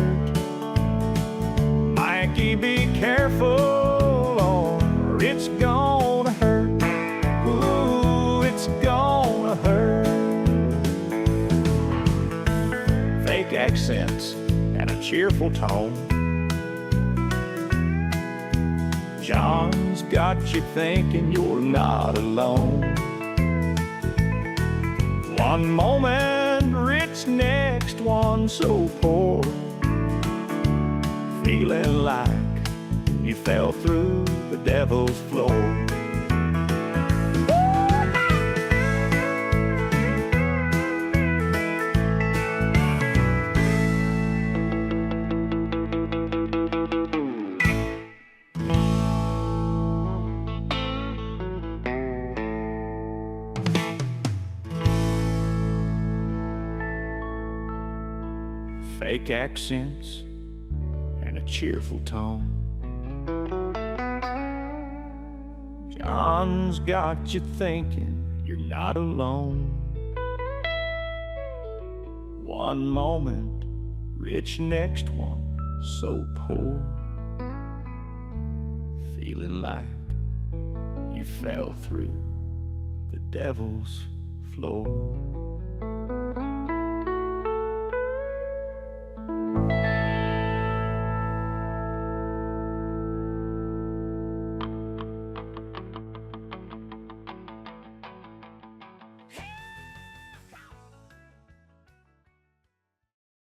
Mikey, be careful, or it's gonna hurt. Ooh, it's gonna hurt. Fake accents and a cheerful tone. John's got you thinking you're not alone. One moment rich, next one so poor. Feeling like you fell through the devil's floor. fake accents, and a cheerful tone. John's got you thinking you're not alone. One moment, rich, next one, so poor. Feeling like you fell through the devil's floor.